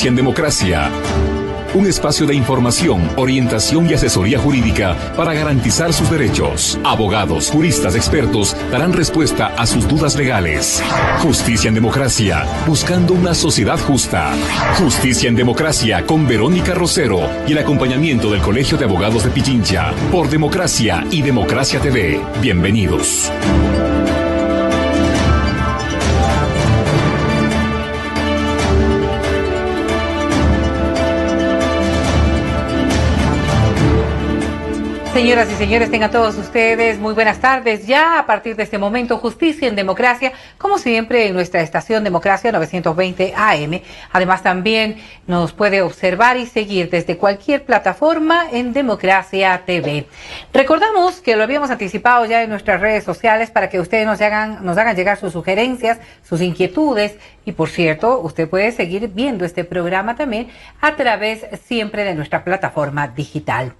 Justicia en Democracia. Un espacio de información, orientación y asesoría jurídica para garantizar sus derechos. Abogados, juristas, expertos darán respuesta a sus dudas legales. Justicia en Democracia, buscando una sociedad justa. Justicia en Democracia con Verónica Rosero y el acompañamiento del Colegio de Abogados de Pichincha. Por Democracia y Democracia TV. Bienvenidos. Señoras y señores, tengan todos ustedes muy buenas tardes. Ya a partir de este momento, Justicia en Democracia, como siempre en nuestra estación Democracia 920 AM. Además también nos puede observar y seguir desde cualquier plataforma en Democracia TV. Recordamos que lo habíamos anticipado ya en nuestras redes sociales para que ustedes nos hagan llegar sus sugerencias, sus inquietudes. Y por cierto, usted puede seguir viendo este programa también a través siempre de nuestra plataforma digital.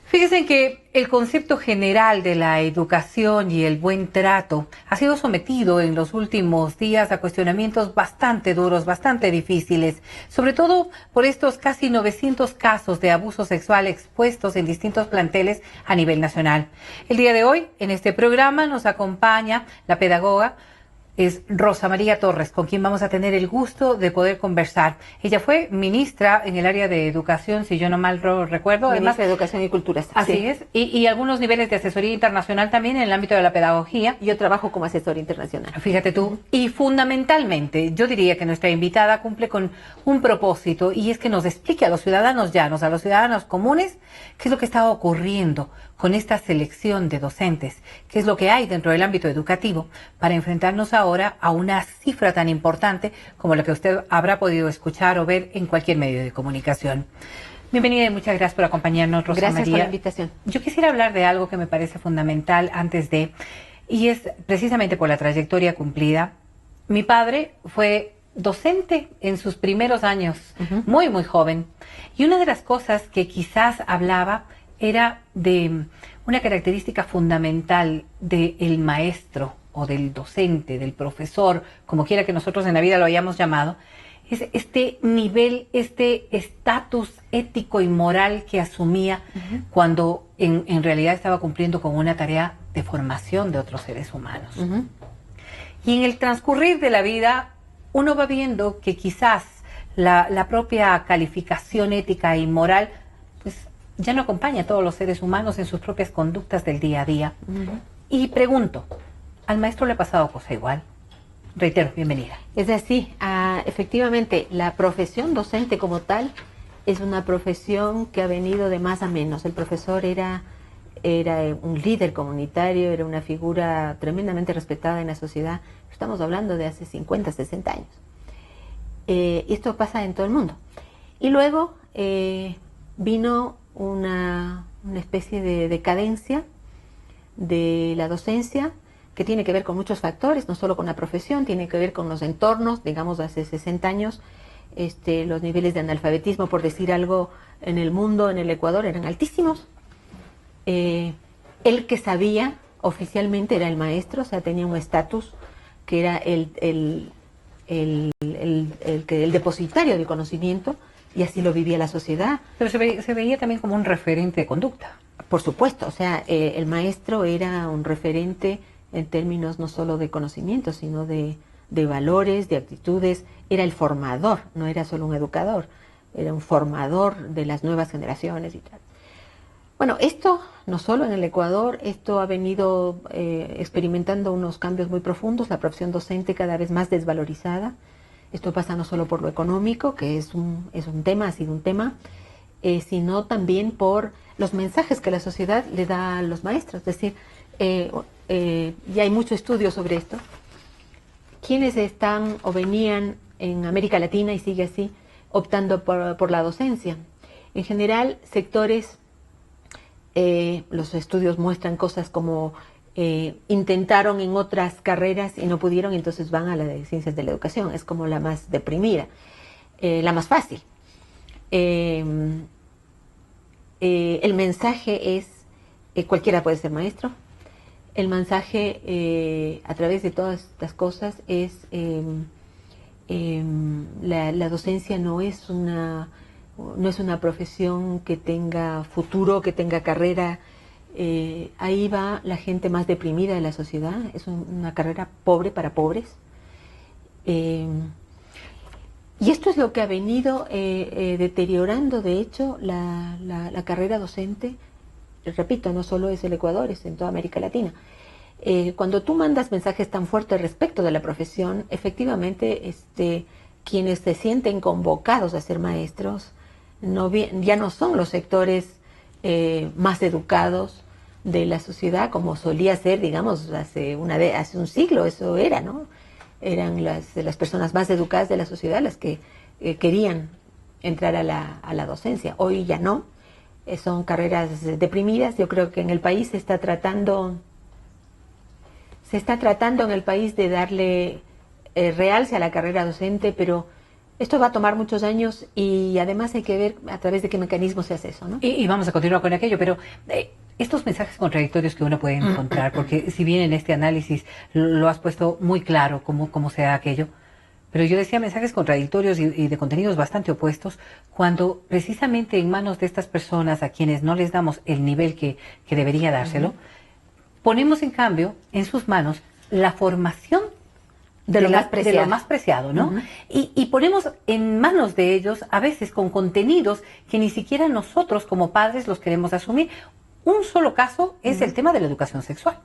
Fíjense que el concepto general de la educación y el buen trato ha sido sometido en los últimos días a cuestionamientos bastante duros, bastante difíciles, sobre todo por estos casi 900 casos de abuso sexual expuestos en distintos planteles a nivel nacional. El día de hoy, en este programa, nos acompaña la pedagoga, es Rosa María Torres, con quien vamos a tener el gusto de poder conversar. Ella fue ministra en el área de educación, si yo no mal recuerdo. Ministra de Educación y Cultura. Así sí. es. Y algunos niveles de asesoría internacional también en el ámbito de la pedagogía. Yo trabajo como asesor internacional. Fíjate tú. Y fundamentalmente, yo diría que nuestra invitada cumple con un propósito, y es que nos explique a los ciudadanos llanos, a los ciudadanos comunes, qué es lo que está ocurriendo con esta selección de docentes, qué es lo que hay dentro del ámbito educativo para enfrentarnos ahora a una cifra tan importante como la que usted habrá podido escuchar o ver en cualquier medio de comunicación. Bienvenida y muchas gracias por acompañarnos, Rosa María. Gracias por la invitación. Yo quisiera hablar de algo que me parece fundamental antes de, y es precisamente por la trayectoria cumplida. Mi padre fue docente en sus primeros años, muy, muy joven, y una de las cosas que quizás hablaba era de una característica fundamental del maestro o del docente, del profesor, como quiera que nosotros en la vida lo hayamos llamado, es este nivel, este estatus ético y moral que asumía cuando en realidad estaba cumpliendo con una tarea de formación de otros seres humanos. Y en el transcurrir de la vida uno va viendo que quizás la propia calificación ética y moral pues ya no acompaña a todos los seres humanos en sus propias conductas del día a día. Y pregunto, ¿al maestro le ha pasado cosa igual? Reitero, bienvenida. Es así, efectivamente, la profesión docente como tal es una profesión que ha venido de más a menos. El profesor era un líder comunitario, era una figura tremendamente respetada en la sociedad. Estamos hablando de hace 50, 60 años. Y esto pasa en todo el mundo. Y luego vino una especie de decadencia de la docencia que tiene que ver con muchos factores, no solo con la profesión, tiene que ver con los entornos. Digamos, hace 60 años los niveles de analfabetismo, por decir algo, en el mundo, en el Ecuador, eran altísimos. El que sabía oficialmente era el maestro, o sea, tenía un estatus que era el depositario del conocimiento, y así lo vivía la sociedad. Pero se veía también como un referente de conducta. Por supuesto, o sea, el maestro era un referente en términos no solo de conocimiento, sino de valores, de actitudes. Era el formador, no era solo un educador, era un formador de las nuevas generaciones y tal. Bueno, esto no solo en el Ecuador, esto ha venido experimentando unos cambios muy profundos, la profesión docente cada vez más desvalorizada. Esto pasa no solo por lo económico, que es un tema, ha sido un tema, sino también por los mensajes que la sociedad le da a los maestros. Es decir, ya hay mucho estudio sobre esto. Quienes están o venían en América Latina, y sigue así, optando por la docencia? En general, sectores, los estudios muestran cosas como intentaron en otras carreras y no pudieron, y entonces van a la de ciencias de la educación. Es como la más deprimida, la más fácil. El mensaje es, cualquiera puede ser maestro. El mensaje a través de todas estas cosas es La docencia no es una profesión que tenga futuro, que tenga carrera. Ahí va la gente más deprimida de la sociedad. Es una carrera pobre para pobres. Y esto es lo que ha venido deteriorando, de hecho, la carrera docente. Repito, no solo es el Ecuador, es en toda América Latina. Cuando tú mandas mensajes tan fuertes respecto de la profesión, efectivamente, quienes se sienten convocados a ser maestros ya no son los sectores más educados de la sociedad, como solía ser, digamos, hace un siglo. Eso era, ¿no? Eran las personas más educadas de la sociedad las que querían entrar a la docencia. Hoy ya no, son carreras deprimidas. Yo creo que en el país se está tratando en el país de darle realce a la carrera docente, pero esto va a tomar muchos años y además hay que ver a través de qué mecanismo se hace eso, ¿no? Y vamos a continuar con aquello, pero estos mensajes contradictorios que uno puede encontrar, porque si bien en este análisis lo has puesto muy claro cómo se da aquello, pero yo decía mensajes contradictorios y de contenidos bastante opuestos, cuando precisamente en manos de estas personas a quienes no les damos el nivel que debería dárselo, ponemos en cambio en sus manos la formación de lo más preciado, ¿no? Y ponemos en manos de ellos, a veces con contenidos que ni siquiera nosotros como padres los queremos asumir. Un solo caso es el tema de la educación sexual.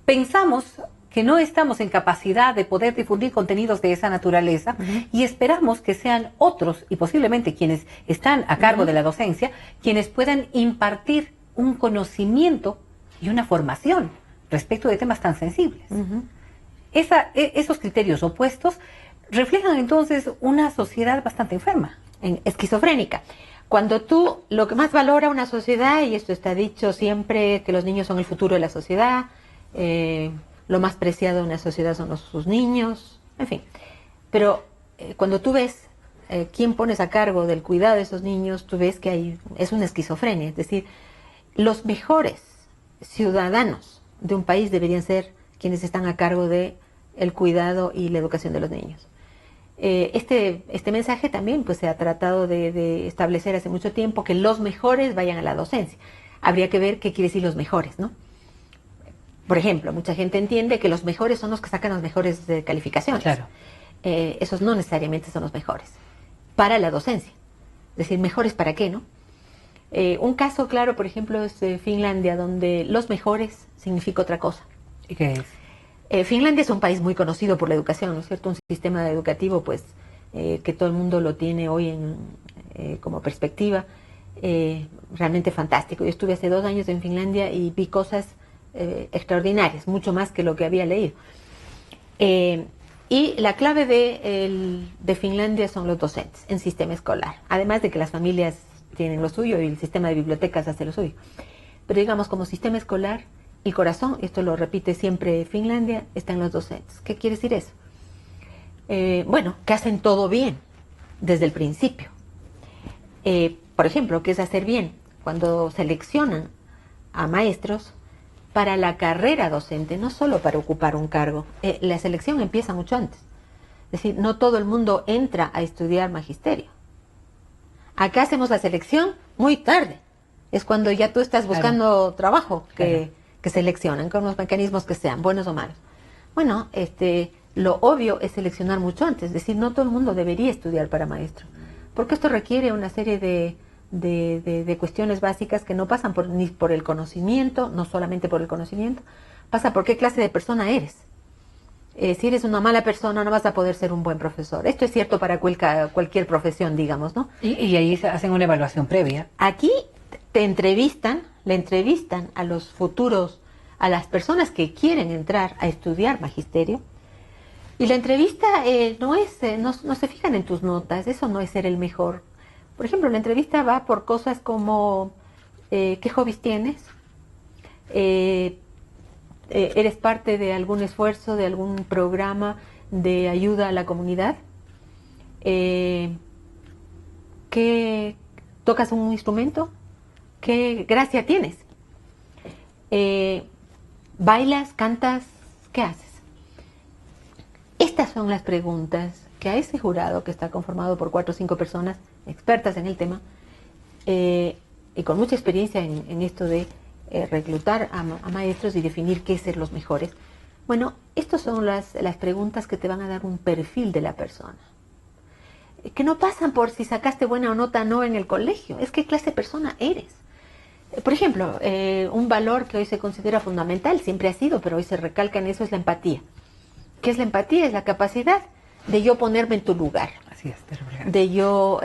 Pensamos que no estamos en capacidad de poder difundir contenidos de esa naturaleza y esperamos que sean otros, y posiblemente quienes están a cargo de la docencia, quienes puedan impartir un conocimiento y una formación respecto de temas tan sensibles. Esos criterios opuestos reflejan entonces una sociedad bastante enferma, esquizofrénica. Cuando tú, lo que más valora una sociedad, y esto está dicho siempre, que los niños son el futuro de la sociedad, lo más preciado de una sociedad son sus niños, en fin. Pero cuando tú ves quién pones a cargo del cuidado de esos niños, tú ves que es una esquizofrenia. Es decir, los mejores ciudadanos de un país deberían ser quienes están a cargo de el cuidado y la educación de los niños. Este mensaje también pues se ha tratado de establecer hace mucho tiempo, que los mejores vayan a la docencia. Habría que ver qué quiere decir los mejores, ¿no? Por ejemplo, mucha gente entiende que los mejores son los que sacan las mejores calificaciones. Claro. Esos no necesariamente son los mejores para la docencia. Es decir, mejores para qué, ¿no? Un caso claro, por ejemplo, es Finlandia, donde los mejores significa otra cosa. ¿Y qué es? Finlandia es un país muy conocido por la educación, ¿no es cierto? Un sistema educativo, pues, que todo el mundo lo tiene hoy como perspectiva, realmente fantástico. Yo estuve hace 2 años en Finlandia y vi cosas extraordinarias, mucho más que lo que había leído. Y la clave de Finlandia son los docentes en sistema escolar, además de que las familias tienen lo suyo y el sistema de bibliotecas hace lo suyo. Pero digamos, como sistema escolar, el corazón, esto lo repite siempre Finlandia, está en los docentes. ¿Qué quiere decir eso? Bueno, que hacen todo bien desde el principio. Por ejemplo, ¿qué es hacer bien? Cuando seleccionan a maestros para la carrera docente, no solo para ocupar un cargo. La selección empieza mucho antes. Es decir, no todo el mundo entra a estudiar magisterio. Acá hacemos la selección muy tarde. Es cuando ya tú estás buscando trabajo que seleccionan con los mecanismos que sean, buenos o malos. Bueno, lo obvio es seleccionar mucho antes. Es decir, no todo el mundo debería estudiar para maestro. Porque esto requiere una serie de cuestiones básicas que no pasan ni por el conocimiento, no solamente por el conocimiento, pasa por qué clase de persona eres. Si eres una mala persona no vas a poder ser un buen profesor. Esto es cierto para cualquier profesión, digamos, ¿no? Y ahí se hacen una evaluación previa. Aquí le entrevistan a los futuros, a las personas que quieren entrar a estudiar magisterio, y la entrevista no se fijan en tus notas, eso no es ser el mejor. Por ejemplo, la entrevista va por cosas como ¿qué hobbies tienes? ¿Eres parte de algún esfuerzo, de algún programa de ayuda a la comunidad? ¿Tocas un instrumento? ¿Qué gracia tienes? ¿Bailas? ¿Cantas? ¿Qué haces? Estas son las preguntas que a ese jurado, que está conformado por 4 o 5 personas expertas en el tema, y con mucha experiencia en esto de reclutar a maestros y definir qué ser los mejores. Bueno, estas son las preguntas que te van a dar un perfil de la persona. Que no pasan por si sacaste buena o nota no en el colegio, es qué clase de persona eres. Por ejemplo, un valor que hoy se considera fundamental, siempre ha sido, pero hoy se recalca en eso, es la empatía. ¿Qué es la empatía? Es la capacidad de yo ponerme en tu lugar. Así es, de yo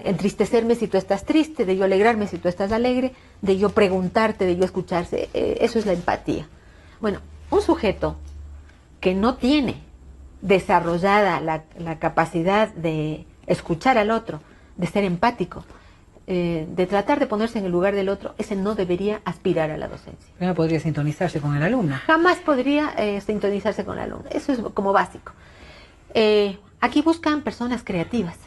entristecerme si tú estás triste, de yo alegrarme si tú estás alegre, de yo preguntarte, de yo escucharse. Eso es la empatía. Bueno, un sujeto que no tiene desarrollada la capacidad de escuchar al otro, de ser empático, de tratar de ponerse en el lugar del otro, ese no debería aspirar a la docencia. No podría sintonizarse con el alumno. Jamás podría sintonizarse con el alumno. Eso es como básico. Aquí buscan personas creativas.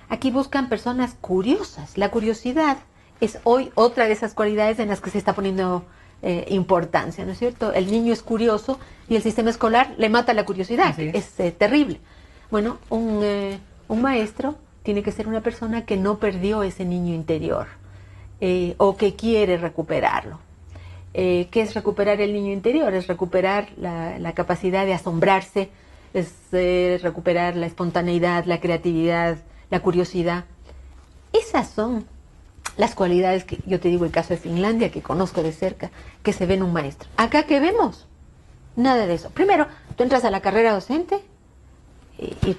Aquí buscan personas curiosas. La curiosidad es hoy otra de esas cualidades en las que se está poniendo importancia, ¿no es cierto? El niño es curioso y el sistema escolar le mata la curiosidad. Es terrible. Bueno, un maestro tiene que ser una persona que no perdió ese niño interior o que quiere recuperarlo. ¿Qué es recuperar el niño interior? Es recuperar la capacidad de asombrarse, es recuperar la espontaneidad, la creatividad, la curiosidad. Esas son las cualidades que yo te digo, el caso de Finlandia, que conozco de cerca, que se ve en un maestro. Acá, ¿qué vemos? Nada de eso. Primero, tú entras a la carrera docente y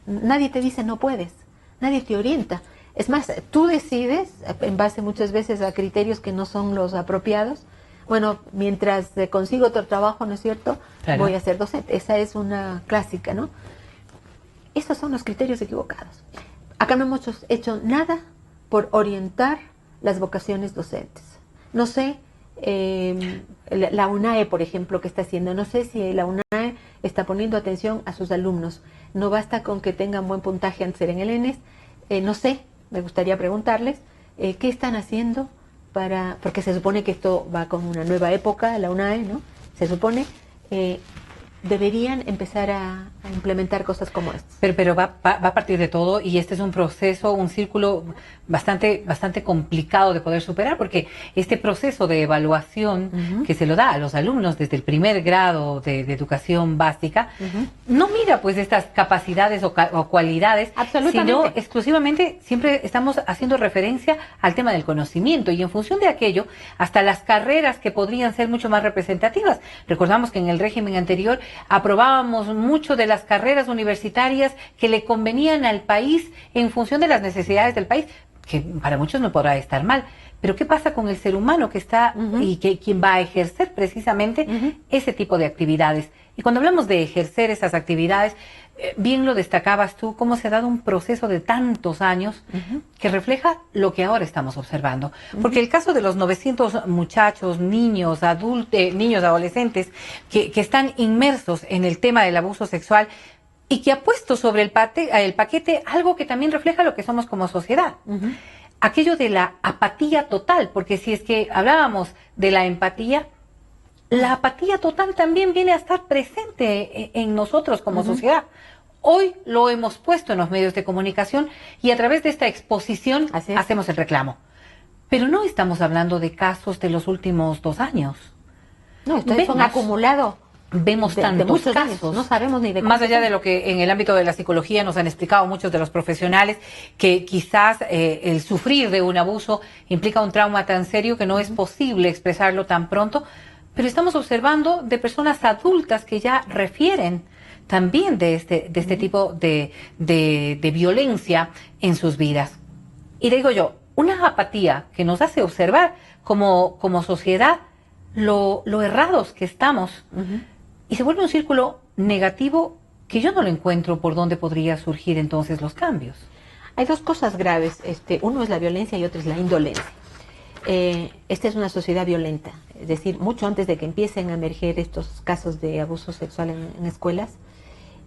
nadie te dice no puedes, nadie te orienta. Es más, tú decides, en base muchas veces a criterios que no son los apropiados. Bueno, mientras consigo otro trabajo, ¿no es cierto? Claro. Voy a ser docente. Esa es una clásica, ¿no? Esos son los criterios equivocados. Acá no hemos hecho nada por orientar las vocaciones docentes. No sé, la UNAE, por ejemplo, ¿qué está haciendo? No sé si la UNAE está poniendo atención a sus alumnos. No basta con que tengan buen puntaje antes de ser en el ENES. No sé, me gustaría preguntarles qué están haciendo porque se supone que esto va con una nueva época, la UNAE, ¿no? Se supone, deberían empezar a implementar cosas como estas. Pero va a partir de todo, y este es un proceso, un círculo bastante complicado de poder superar, porque este proceso de evaluación que se lo da a los alumnos desde el primer grado de educación básica, no mira pues estas capacidades o cualidades, sino exclusivamente siempre estamos haciendo referencia al tema del conocimiento, y en función de aquello, hasta las carreras que podrían ser mucho más representativas. Recordamos que en el régimen anterior aprobábamos mucho de las carreras universitarias que le convenían al país en función de las necesidades del país, que para muchos no podrá estar mal. Pero ¿qué pasa con el ser humano que está y quien va a ejercer precisamente ese tipo de actividades? Y cuando hablamos de ejercer esas actividades, bien lo destacabas tú, cómo se ha dado un proceso de tantos años que refleja lo que ahora estamos observando. Porque el caso de los 900 muchachos, niños, niños adolescentes que están inmersos en el tema del abuso sexual y que ha puesto sobre el paquete algo que también refleja lo que somos como sociedad. Aquello de la apatía total, porque si es que hablábamos de la empatía, la apatía total también viene a estar presente en nosotros como sociedad. Hoy lo hemos puesto en los medios de comunicación y a través de esta exposición hacemos el reclamo. Pero no estamos hablando de casos de los últimos 2 años. No, esto es un acumulado. Vemos tantos casos, no sabemos ni de más allá de lo que en el ámbito de la psicología nos han explicado muchos de los profesionales, que quizás el sufrir de un abuso implica un trauma tan serio que no es posible expresarlo tan pronto, pero estamos observando de personas adultas que ya refieren también de este tipo de violencia en sus vidas. Y digo yo, una apatía que nos hace observar como sociedad lo errados que estamos. Y se vuelve un círculo negativo que yo no lo encuentro por dónde podría surgir entonces los cambios. Hay 2 cosas graves. Uno es la violencia y otro es la indolencia. Esta es una sociedad violenta. Es decir, mucho antes de que empiecen a emerger estos casos de abuso sexual en escuelas,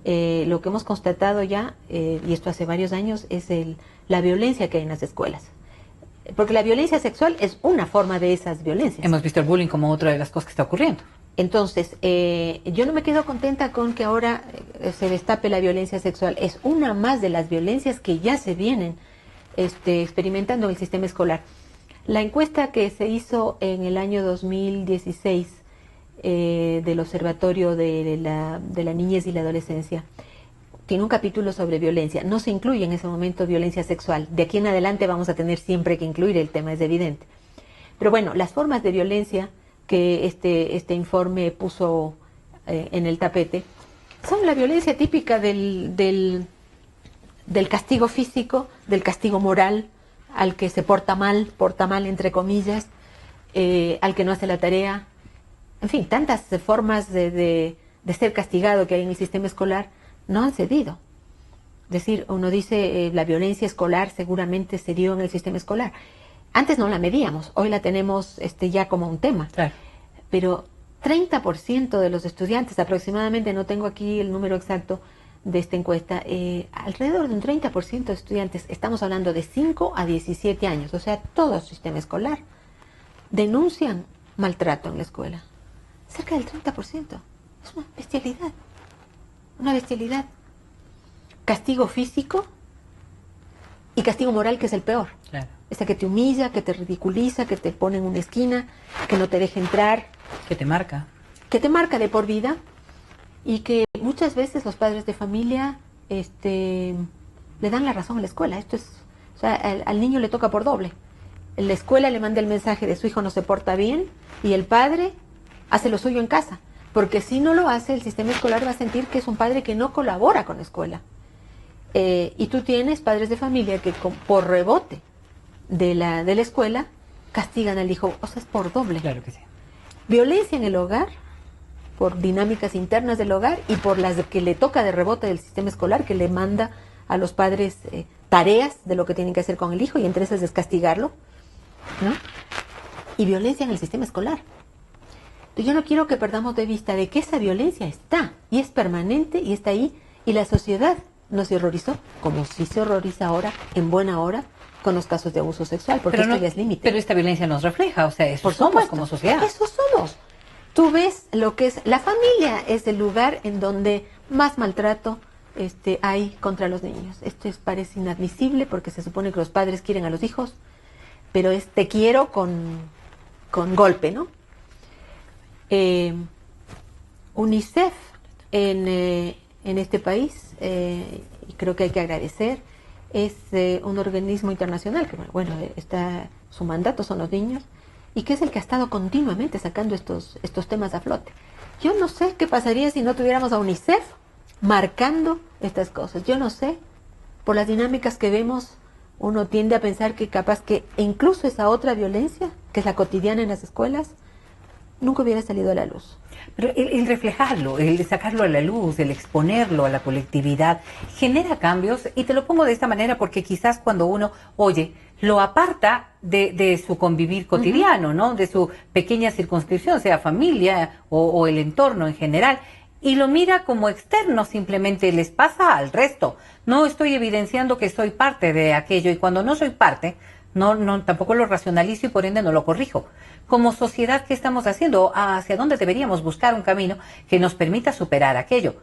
lo que hemos constatado ya, y esto hace varios años, es la violencia que hay en las escuelas. Porque la violencia sexual es una forma de esas violencias. Hemos visto el bullying como otra de las cosas que está ocurriendo. Entonces, yo no me quedo contenta con que ahora se destape la violencia sexual. Es una más de las violencias que ya se vienen experimentando en el sistema escolar. La encuesta que se hizo en el año 2016 del Observatorio de la Niñez y la Adolescencia tiene un capítulo sobre violencia. No se incluye en ese momento violencia sexual. De aquí en adelante vamos a tener siempre que incluir el tema, es evidente. Pero bueno, las formas de violencia que este informe puso en el tapete son la violencia típica del castigo físico, del castigo moral, al que se porta mal entre comillas, al que no hace la tarea, en fin, tantas formas de ser castigado que hay en el sistema escolar no han cedido. Es decir, uno dice la violencia escolar seguramente se dio en el sistema escolar. Antes no la medíamos, hoy la tenemos ya como un tema. Claro. Pero 30% de los estudiantes aproximadamente, no tengo aquí el número exacto de esta encuesta, alrededor de un 30% de estudiantes, estamos hablando de 5 a 17 años, o sea, todo el sistema escolar, denuncian maltrato en la escuela. Cerca del 30%. Es una bestialidad. Una bestialidad. Castigo físico y castigo moral, que es el peor. Claro. Ese que te humilla, que te ridiculiza, que te pone en una esquina, que no te deja entrar. Que te marca. Que te marca de por vida. Y que muchas veces los padres de familia le dan la razón a la escuela. Esto es, o sea, al niño le toca por doble. La escuela le manda el mensaje de su hijo no se porta bien y el padre hace lo suyo en casa. Porque si no lo hace, el sistema escolar va a sentir que es un padre que no colabora con la escuela. Y tú tienes padres de familia que por rebote de la escuela castigan al hijo. O sea, es por doble. Claro que sí. Violencia en el hogar, por dinámicas internas del hogar y por las que le toca de rebote del sistema escolar, que le manda a los padres tareas de lo que tienen que hacer con el hijo, y entre esas es castigarlo, ¿no? Y violencia en el sistema escolar. Entonces, yo no quiero que perdamos de vista de que esa violencia está, y es permanente, y está ahí, y la sociedad no se horrorizó, como sí se horroriza ahora, en buena hora, con los casos de abuso sexual, porque esto ya es límite. Pero esta violencia nos refleja, o sea, eso somos como sociedad. Eso somos. Tú ves lo que es, la familia es el lugar en donde más maltrato hay contra los niños. Esto parece inadmisible porque se supone que los padres quieren a los hijos, pero es te quiero con golpe, ¿no? UNICEF en este país, y creo que hay que agradecer, es un organismo internacional que, bueno, su mandato son los niños, y que es el que ha estado continuamente sacando estos temas a flote. Yo no sé qué pasaría si no tuviéramos a UNICEF marcando estas cosas. Yo no sé, por las dinámicas que vemos, uno tiende a pensar que capaz que incluso esa otra violencia, que es la cotidiana en las escuelas, nunca hubiera salido a la luz. Pero el reflejarlo, el sacarlo a la luz, el exponerlo a la colectividad, genera cambios, y te lo pongo de esta manera porque quizás cuando uno oye, lo aparta de su convivir cotidiano, ¿no? De su pequeña circunscripción, sea familia o el entorno en general, y lo mira como externo, simplemente les pasa al resto. No estoy evidenciando que soy parte de aquello, y cuando no soy parte, no tampoco lo racionalizo y por ende no lo corrijo. Como sociedad, ¿qué estamos haciendo? ¿Hacia dónde deberíamos buscar un camino que nos permita superar aquello?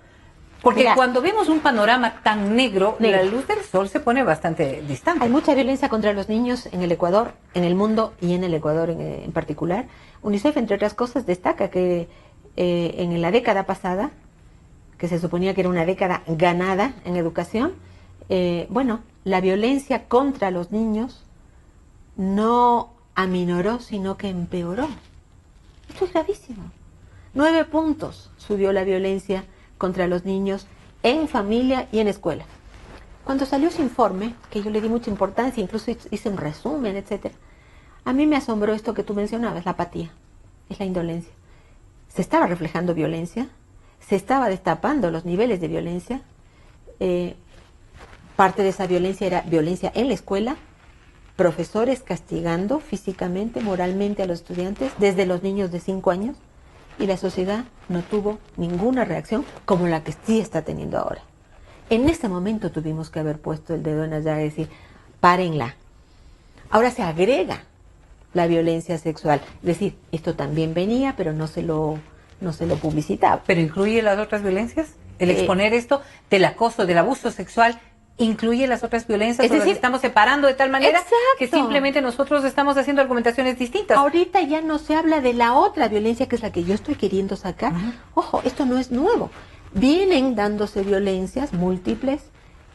Porque mira, cuando vemos un panorama tan negro, la luz del sol se pone bastante distante. Hay mucha violencia contra los niños en el Ecuador, en el mundo y en el Ecuador en particular. UNICEF, entre otras cosas, destaca que en la década pasada, que se suponía que era una década ganada en educación, la violencia contra los niños no aminoró, sino que empeoró. Esto es gravísimo. 9 puntos subió la violencia contra los niños en familia y en escuela. Cuando salió ese informe, que yo le di mucha importancia, incluso hice un resumen, etcétera, a mí me asombró esto que tú mencionabas, la apatía, es la indolencia. Se estaba reflejando violencia, se estaba destapando los niveles de violencia. Parte de esa violencia era violencia en la escuela, profesores castigando físicamente, moralmente a los estudiantes, desde los niños de 5 años, y la sociedad no tuvo ninguna reacción como la que sí está teniendo ahora. En ese momento tuvimos que haber puesto el dedo en la llaga y decir, párenla. Ahora se agrega la violencia sexual. Es decir, esto también venía, pero no se lo no se lo publicitaba. ¿Pero incluye las otras violencias? ¿El exponer esto del acoso, del abuso sexual, incluye las otras violencias? Es decir, las estamos separando de tal manera exacto, que simplemente nosotros estamos haciendo argumentaciones distintas. Ahorita ya no se habla de la otra violencia, que es la que yo estoy queriendo sacar. Ojo, esto no es nuevo. Vienen dándose violencias múltiples.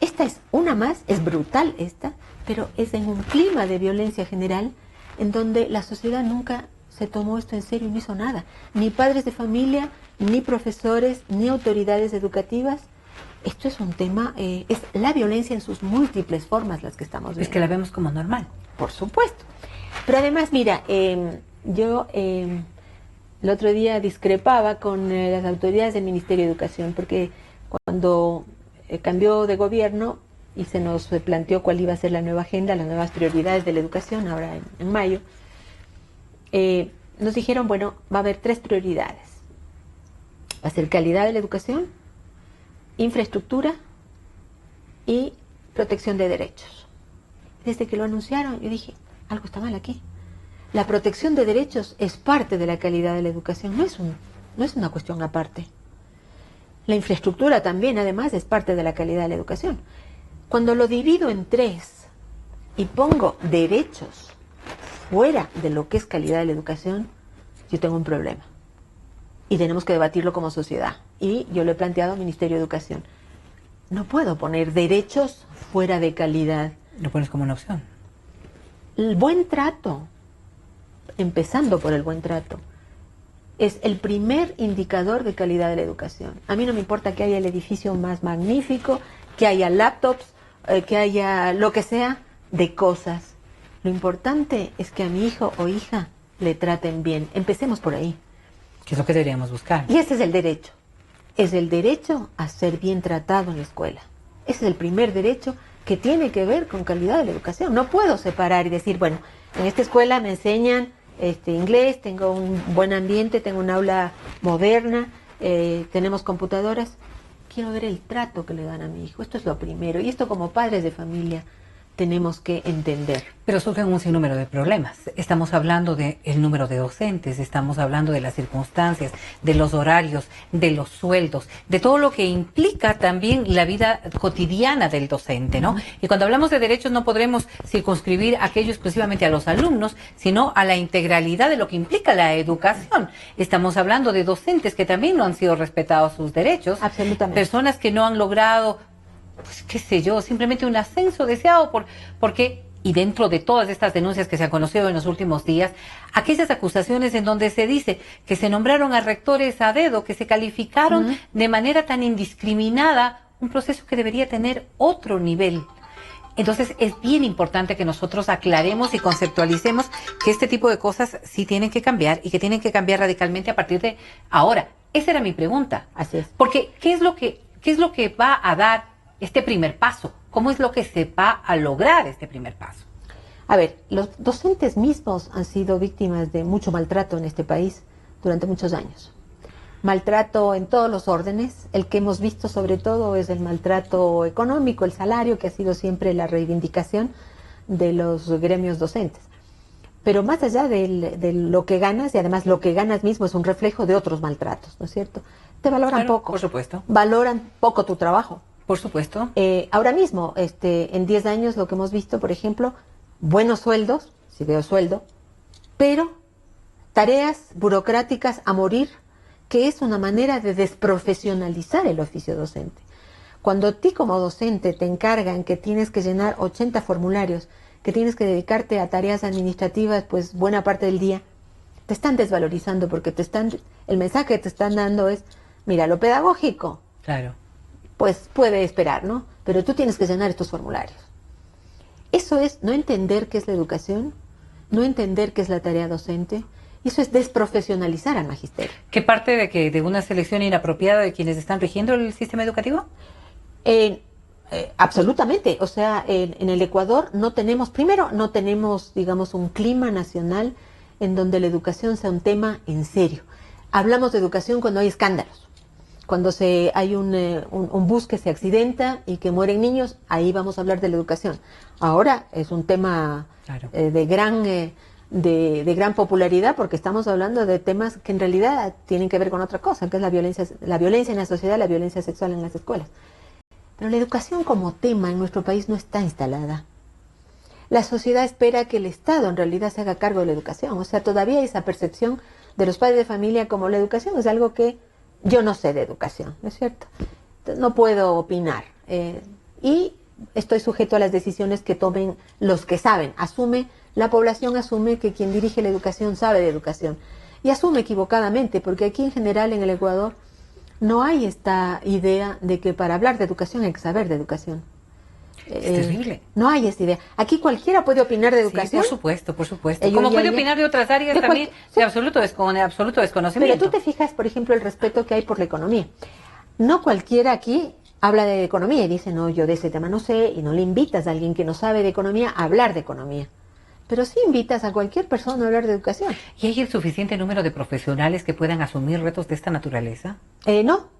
Esta es una más, es brutal esta, pero es en un clima de violencia general en donde la sociedad nunca se tomó esto en serio y no hizo nada. Ni padres de familia, ni profesores, ni autoridades educativas. Esto es un tema, es la violencia en sus múltiples formas las que estamos viendo. Es que la vemos como normal. Por supuesto. Pero además, mira, yo el otro día discrepaba con las autoridades del Ministerio de Educación, porque cuando cambió de gobierno y se nos planteó cuál iba a ser la nueva agenda, las nuevas prioridades de la educación, ahora en mayo, nos dijeron, bueno, va a haber 3 prioridades. Va a ser calidad de la educación, infraestructura y protección de derechos. Desde que lo anunciaron, yo dije, algo está mal aquí. La protección de derechos es parte de la calidad de la educación, no es una cuestión aparte. La infraestructura también, además, es parte de la calidad de la educación. Cuando lo divido en 3 y pongo derechos fuera de lo que es calidad de la educación, yo tengo un problema. Y tenemos que debatirlo como sociedad. Y yo lo he planteado al Ministerio de Educación. No puedo poner derechos fuera de calidad. Lo pones como una opción. El buen trato, empezando por el buen trato, es el primer indicador de calidad de la educación. A mí no me importa que haya el edificio más magnífico, que haya laptops, que haya lo que sea de cosas. Lo importante es que a mi hijo o hija le traten bien. Empecemos por ahí. Que es lo que deberíamos buscar. Y ese es el derecho. Es el derecho a ser bien tratado en la escuela. Ese es el primer derecho que tiene que ver con calidad de la educación. No puedo separar y decir, bueno, en esta escuela me enseñan inglés, tengo un buen ambiente, tengo un aula moderna, tenemos computadoras. Quiero ver el trato que le dan a mi hijo. Esto es lo primero. Y esto como padres de familia tenemos que entender. Pero surgen un sinnúmero de problemas. Estamos hablando del número de docentes, estamos hablando de las circunstancias, de los horarios, de los sueldos, de todo lo que implica también la vida cotidiana del docente, ¿no? Y cuando hablamos de derechos no podremos circunscribir aquello exclusivamente a los alumnos, sino a la integralidad de lo que implica la educación. Estamos hablando de docentes que también no han sido respetados sus derechos. Absolutamente. Personas que no han logrado, pues qué sé yo, simplemente un ascenso deseado porque, y dentro de todas estas denuncias que se han conocido en los últimos días, aquellas acusaciones en donde se dice que se nombraron a rectores a dedo, que se calificaron de manera tan indiscriminada, un proceso que debería tener otro nivel. Entonces es bien importante que nosotros aclaremos y conceptualicemos que este tipo de cosas sí tienen que cambiar y que tienen que cambiar radicalmente a partir de ahora. Esa era mi pregunta. Así es. Porque, ¿qué es lo que va a dar este primer paso? ¿Cómo es lo que se va a lograr este primer paso? A ver, los docentes mismos han sido víctimas de mucho maltrato en este país durante muchos años. Maltrato en todos los órdenes. El que hemos visto sobre todo es el maltrato económico, el salario, que ha sido siempre la reivindicación de los gremios docentes. Pero más allá de lo que ganas, y además lo que ganas mismo es un reflejo de otros maltratos, ¿no es cierto? Te valoran poco. Por supuesto. Valoran poco tu trabajo. Por supuesto. Ahora mismo, en 10 años lo que hemos visto, por ejemplo, buenos sueldos, si veo sueldo, pero tareas burocráticas a morir, que es una manera de desprofesionalizar el oficio docente. Cuando a ti como docente te encargan que tienes que llenar 80 formularios, que tienes que dedicarte a tareas administrativas pues buena parte del día, te están desvalorizando porque el mensaje que te están dando es, mira, lo pedagógico, claro, pues puede esperar, ¿no? Pero tú tienes que llenar estos formularios. Eso es no entender qué es la educación, no entender qué es la tarea docente. Eso es desprofesionalizar al magisterio. ¿Qué parte de una selección inapropiada de quienes están rigiendo el sistema educativo? Absolutamente. O sea, en el Ecuador no tenemos, digamos, un clima nacional en donde la educación sea un tema en serio. Hablamos de educación cuando hay escándalos. Cuando hay un bus que se accidenta y que mueren niños, ahí vamos a hablar de la educación. Ahora es un tema de de gran popularidad, porque estamos hablando de temas que en realidad tienen que ver con otra cosa, que es la violencia en la sociedad, la violencia sexual en las escuelas. Pero la educación como tema en nuestro país no está instalada. La sociedad espera que el Estado en realidad se haga cargo de la educación. O sea, todavía hay esa percepción de los padres de familia como la educación es algo que yo no sé de educación, ¿no es cierto? Entonces, no puedo opinar. Y estoy sujeto a las decisiones que tomen los que saben. La población asume que quien dirige la educación sabe de educación. Y asume equivocadamente, porque aquí en general en el Ecuador no hay esta idea de que para hablar de educación hay que saber de educación. Es terrible. No hay esa idea. Aquí cualquiera puede opinar de educación. Sí, por supuesto, por supuesto. Como puede opinar de otras áreas también, de absoluto desconocimiento. Pero tú te fijas, por ejemplo, el respeto que hay por la economía. No cualquiera aquí habla de economía y dice, no, yo de ese tema no sé, y no le invitas a alguien que no sabe de economía a hablar de economía. Pero sí invitas a cualquier persona a hablar de educación. ¿Y hay el suficiente número de profesionales que puedan asumir retos de esta naturaleza?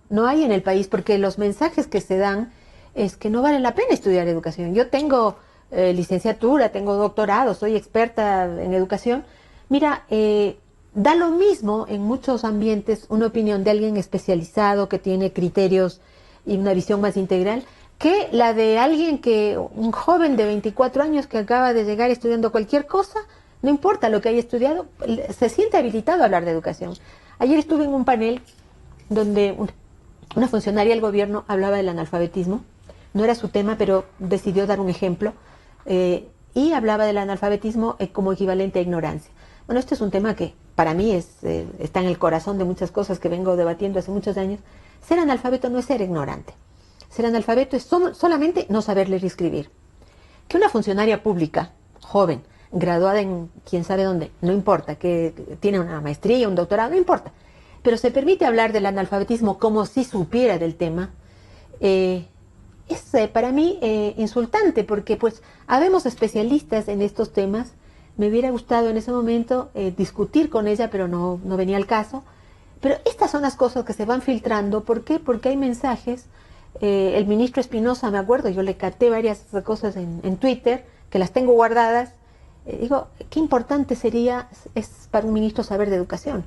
No hay en el país, porque los mensajes que se dan es que no vale la pena estudiar educación. Yo tengo licenciatura, tengo doctorado, soy experta en educación. Mira, da lo mismo en muchos ambientes una opinión de alguien especializado que tiene criterios y una visión más integral que la de un joven de 24 años que acaba de llegar estudiando cualquier cosa, no importa lo que haya estudiado, se siente habilitado a hablar de educación. Ayer estuve en un panel donde una funcionaria del gobierno hablaba del analfabetismo. No era su tema, pero decidió dar un ejemplo y hablaba del analfabetismo como equivalente a ignorancia. Bueno, este es un tema que para mí está en el corazón de muchas cosas que vengo debatiendo hace muchos años. Ser analfabeto no es ser ignorante. Ser analfabeto es solamente no saber leer y escribir. Que una funcionaria pública, joven, graduada en quién sabe dónde, no importa, que tiene una maestría, un doctorado, no importa, pero se permite hablar del analfabetismo como si supiera del tema, es para mí insultante, porque pues habemos especialistas en estos temas. Me hubiera gustado en ese momento discutir con ella, pero no venía al caso. Pero estas son las cosas que se van filtrando. ¿Por qué? Porque hay mensajes. El ministro Espinosa, me acuerdo, yo le caté varias cosas en Twitter, que las tengo guardadas. Digo, qué importante es para un ministro saber de educación.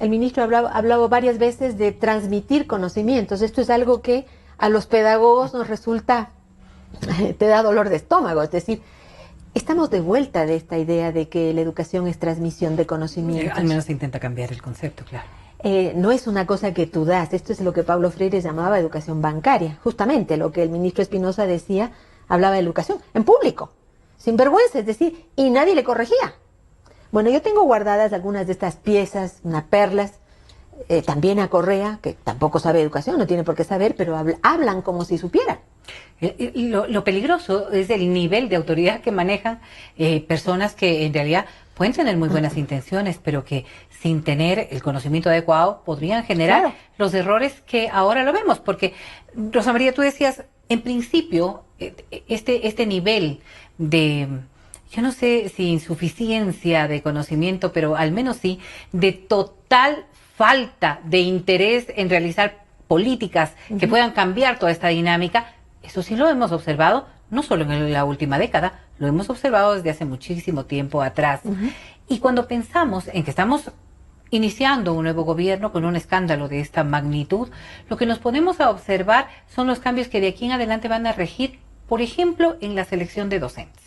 El ministro hablaba varias veces de transmitir conocimientos. Esto es algo que a los pedagogos nos resulta, te da dolor de estómago. Es decir, estamos de vuelta de esta idea de que la educación es transmisión de conocimientos. Al menos se intenta cambiar el concepto, claro. No es una cosa que tú das, esto es lo que Paulo Freire llamaba educación bancaria, justamente lo que el ministro Espinosa decía, hablaba de educación en público, sin vergüenza, es decir, y nadie le corregía. Bueno, yo tengo guardadas algunas de estas piezas, unas perlas, también a Correa, que tampoco sabe educación, no tiene por qué saber, pero hablan como si supieran. Lo peligroso es el nivel de autoridad que manejan personas que en realidad pueden tener muy buenas intenciones, pero que sin tener el conocimiento adecuado podrían generar los errores que ahora lo vemos. Porque, Rosa María, tú decías, en principio, este nivel de, yo no sé si insuficiencia de conocimiento, pero al menos sí, de total falta de interés en realizar políticas que puedan cambiar toda esta dinámica. Eso sí lo hemos observado, no solo en la última década, lo hemos observado desde hace muchísimo tiempo atrás. Y cuando pensamos en que estamos iniciando un nuevo gobierno con un escándalo de esta magnitud, lo que nos ponemos a observar son los cambios que de aquí en adelante van a regir, por ejemplo, en la selección de docentes.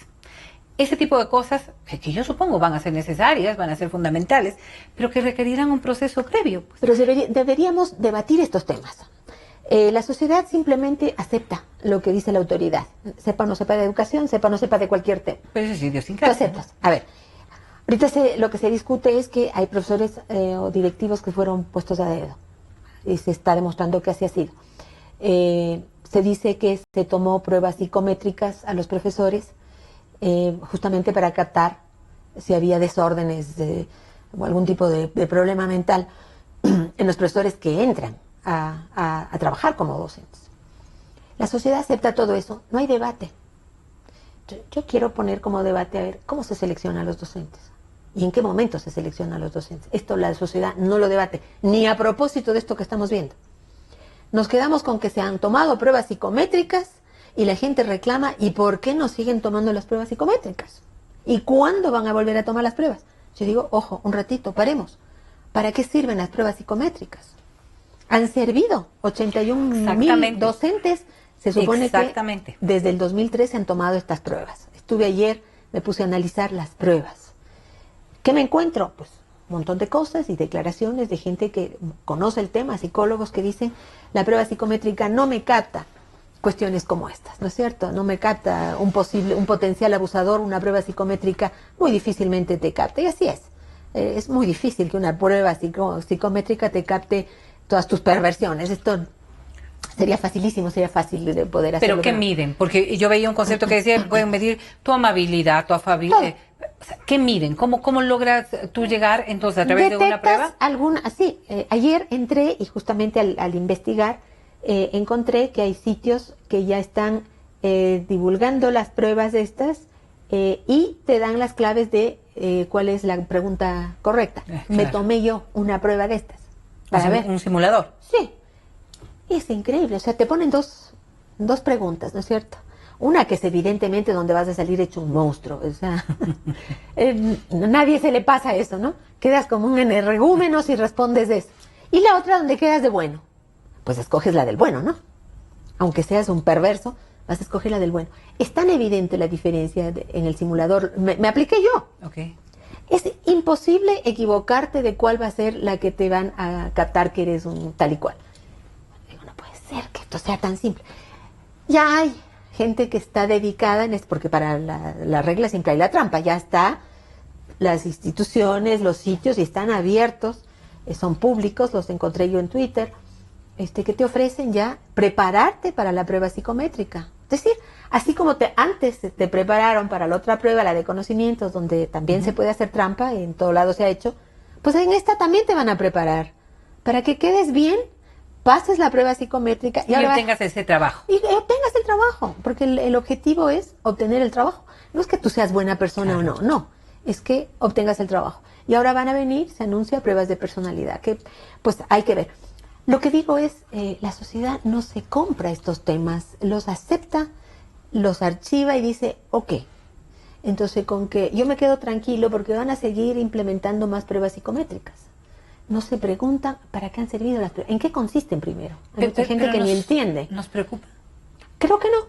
Ese tipo de cosas que yo supongo van a ser necesarias, van a ser fundamentales, pero que requerirán un proceso previo. Pero deberíamos debatir estos temas. La sociedad simplemente acepta lo que dice la autoridad. Sepa o no sepa de educación, sepa o no sepa de cualquier tema. Pero eso es idiosincrasia. Tú aceptas. A ver, ahorita lo que se discute es que hay profesores o directivos que fueron puestos a dedo. Y se está demostrando que así ha sido. Se dice que se tomó pruebas psicométricas a los profesores justamente para captar si había desórdenes o algún tipo de problema mental en los profesores que entran a trabajar como docentes. La sociedad acepta todo eso, no hay debate. Yo quiero poner como debate a ver cómo se selecciona a los docentes y en qué momento se selecciona a los docentes. Esto la sociedad no lo debate, ni a propósito de esto que estamos viendo. Nos quedamos con que se han tomado pruebas psicométricas y la gente reclama, ¿y por qué no siguen tomando las pruebas psicométricas? ¿Y cuándo van a volver a tomar las pruebas? Yo digo, ojo, un ratito, paremos. ¿Para qué sirven las pruebas psicométricas? Han servido 81.000 docentes. Se supone que desde el 2003 se han tomado estas pruebas. Estuve ayer, me puse a analizar las pruebas. ¿Qué me encuentro? Pues un montón de cosas y declaraciones de gente que conoce el tema, psicólogos que dicen, la prueba psicométrica no me capta cuestiones como estas, ¿no es cierto? No me capta un potencial abusador, una prueba psicométrica muy difícilmente te capta, y así es. Es muy difícil que una prueba psicométrica te capte todas tus perversiones. Esto sería facilísimo, sería fácil de poder hacerlo. ¿Pero qué miden? Porque yo veía un concepto que decía, pueden medir tu amabilidad, tu afabilidad. ¿Qué miden? ¿Cómo logras tú llegar entonces a través de una prueba? Sí, ayer entré y justamente al investigar encontré que hay sitios que ya están divulgando las pruebas de estas y te dan las claves de cuál es la pregunta correcta. Claro. Me tomé yo una prueba de estas para ver. ¿Un simulador? Sí. Y es increíble, o sea, te ponen dos preguntas, ¿no es cierto? Una que es evidentemente donde vas a salir hecho un monstruo, o sea, nadie se le pasa eso, ¿no? Quedas como un energúmeno si respondes eso. Y la otra donde quedas de bueno, pues escoges la del bueno, ¿no? Aunque seas un perverso, vas a escoger la del bueno. Es tan evidente la diferencia en el simulador, me apliqué yo. Okay. Es imposible equivocarte de cuál va a ser la que te van a captar que eres un tal y cual. Digo, no puede ser que esto sea tan simple. Ya hay gente que está dedicada en esto, porque para la regla siempre hay la trampa, ya está, las instituciones, los sitios, y están abiertos, son públicos, los encontré yo en Twitter, que te ofrecen ya prepararte para la prueba psicométrica. Es decir, así como antes te prepararon para la otra prueba, la de conocimientos, donde también se puede hacer trampa, en todo lado se ha hecho, pues en esta también te van a preparar, para que quedes bien, pases la prueba psicométrica y obtengas ese trabajo. Y obtengas el trabajo, porque el objetivo es obtener el trabajo. No es que tú seas buena persona o no, es que obtengas el trabajo. Y ahora van a venir, se anuncia pruebas de personalidad, que pues hay que ver. Lo que digo es, la sociedad no se compra estos temas, los acepta, los archiva y dice, ok. Entonces con que yo me quedo tranquilo porque van a seguir implementando más pruebas psicométricas. No se preguntan para qué han servido las pruebas, en qué consisten primero. Hay mucha gente que ni entiende. ¿Nos preocupa? Creo que no.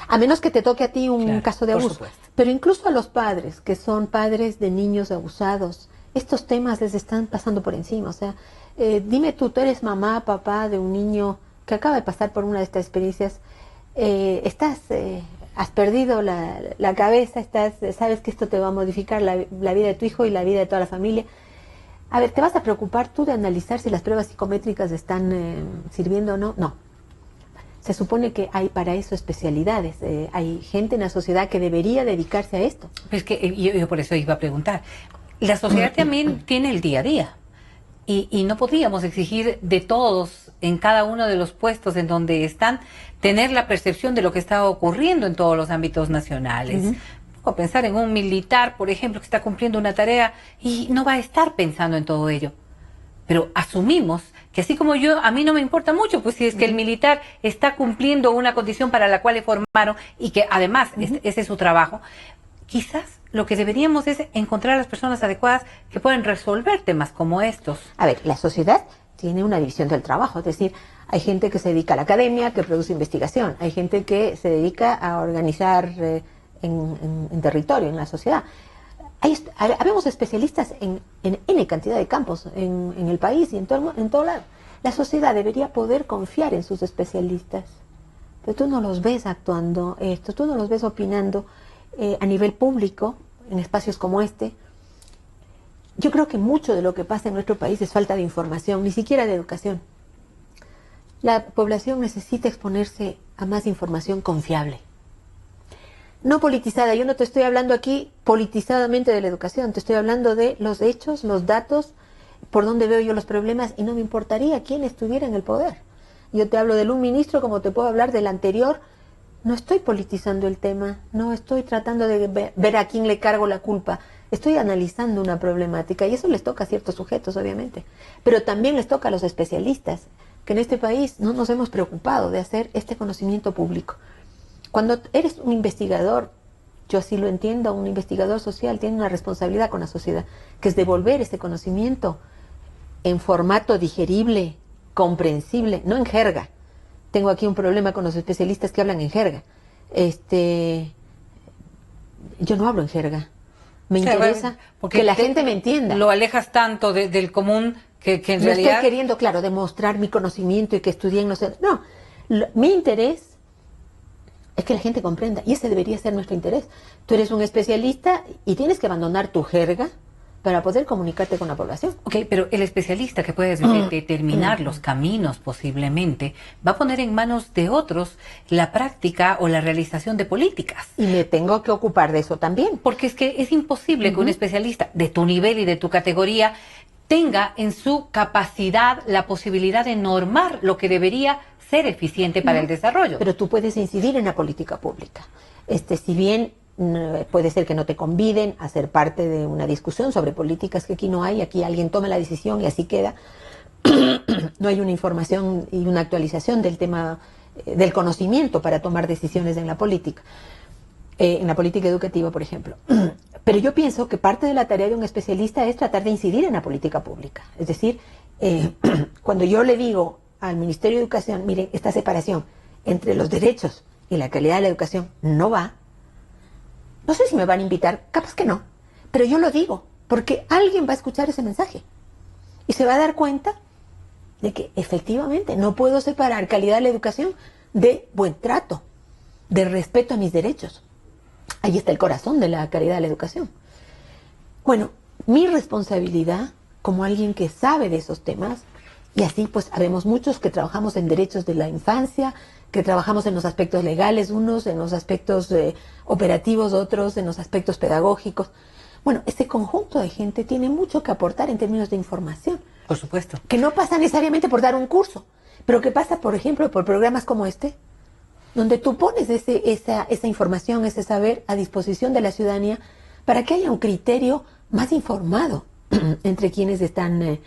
A menos que te toque a ti un caso de abuso. Pero incluso a los padres, que son padres de niños abusados, estos temas les están pasando por encima. O sea, dime tú eres mamá, papá de un niño que acaba de pasar por una de estas experiencias, has perdido la cabeza, sabes que esto te va a modificar la vida de tu hijo y la vida de toda la familia. A ver, ¿te vas a preocupar tú de analizar si las pruebas psicométricas están sirviendo o no? No. Se supone que hay para eso especialidades. Hay gente en la sociedad que debería dedicarse a esto. Pues que yo por eso iba a preguntar. La sociedad también tiene el día a día. Y no podríamos exigir de todos, en cada uno de los puestos en donde están, tener la percepción de lo que está ocurriendo en todos los ámbitos nacionales. O pensar en un militar, por ejemplo, que está cumpliendo una tarea y no va a estar pensando en todo ello. Pero asumimos que así como a mí no me importa mucho, pues si es que el militar está cumpliendo una condición para la cual le formaron y que además ese es su trabajo, quizás lo que deberíamos es encontrar a las personas adecuadas que pueden resolver temas como estos. A ver, la sociedad tiene una división del trabajo, es decir, hay gente que se dedica a la academia, que produce investigación, hay gente que se dedica a organizar en territorio, en la sociedad. Habemos especialistas en N cantidad de campos en el país y en todo lado. La sociedad debería poder confiar en sus especialistas, pero tú no los ves actuando esto, tú no los ves opinando a nivel público, en espacios como este. Yo creo que mucho de lo que pasa en nuestro país es falta de información, ni siquiera de educación. La población necesita exponerse a más información confiable. No politizada, yo no te estoy hablando aquí politizadamente de la educación, te estoy hablando de los hechos, los datos, por dónde veo yo los problemas, y no me importaría quién estuviera en el poder. Yo te hablo de un ministro como te puedo hablar del anterior. No estoy politizando el tema, no estoy tratando de ver a quién le cargo la culpa, estoy analizando una problemática y eso les toca a ciertos sujetos, obviamente, pero también les toca a los especialistas, que en este país no nos hemos preocupado de hacer este conocimiento público. Cuando eres un investigador yo así lo entiendo, un investigador social tiene una responsabilidad con la sociedad, que es devolver ese conocimiento en formato digerible, comprensible, no en jerga. Tengo aquí un problema con los especialistas que hablan en jerga. Yo no hablo en jerga. Me interesa que la gente me entienda. Lo alejas tanto del común que en no realidad... estoy queriendo, claro, demostrar mi conocimiento y que estudien, no sé. No, mi interés es que la gente comprenda, y ese debería ser nuestro interés. Tú eres un especialista y tienes que abandonar tu jerga para poder comunicarte con la población. Ok, pero el especialista que puede determinar los caminos posiblemente va a poner en manos de otros la práctica o la realización de políticas. Y me tengo que ocupar de eso también. Porque es que es imposible que un especialista de tu nivel y de tu categoría tenga en su capacidad la posibilidad de normar lo que debería ser eficiente para el desarrollo. Pero tú puedes incidir en la política pública. Si bien puede ser que no te conviden a ser parte de una discusión sobre políticas que aquí no hay, aquí alguien toma la decisión y así queda. No hay una información y una actualización del tema del conocimiento para tomar decisiones en la política educativa, por ejemplo. Pero yo pienso que parte de la tarea de un especialista es tratar de incidir en la política pública. Es decir, cuando yo le digo al Ministerio de Educación, miren, esta separación entre los derechos y la calidad de la educación no va, no sé si me van a invitar, capaz que no, pero yo lo digo, porque alguien va a escuchar ese mensaje y se va a dar cuenta de que efectivamente no puedo separar calidad de la educación de buen trato, de respeto a mis derechos. Ahí está el corazón de la calidad de la educación. Bueno, mi responsabilidad como alguien que sabe de esos temas, y así pues habemos muchos que trabajamos en derechos de la infancia, que trabajamos en los aspectos legales, unos en los aspectos operativos, otros en los aspectos pedagógicos. Bueno, ese conjunto de gente tiene mucho que aportar en términos de información. Por supuesto. Que no pasa necesariamente por dar un curso, pero que pasa, por ejemplo, por programas como este, donde tú pones esa información, ese saber a disposición de la ciudadanía para que haya un criterio más informado entre quienes están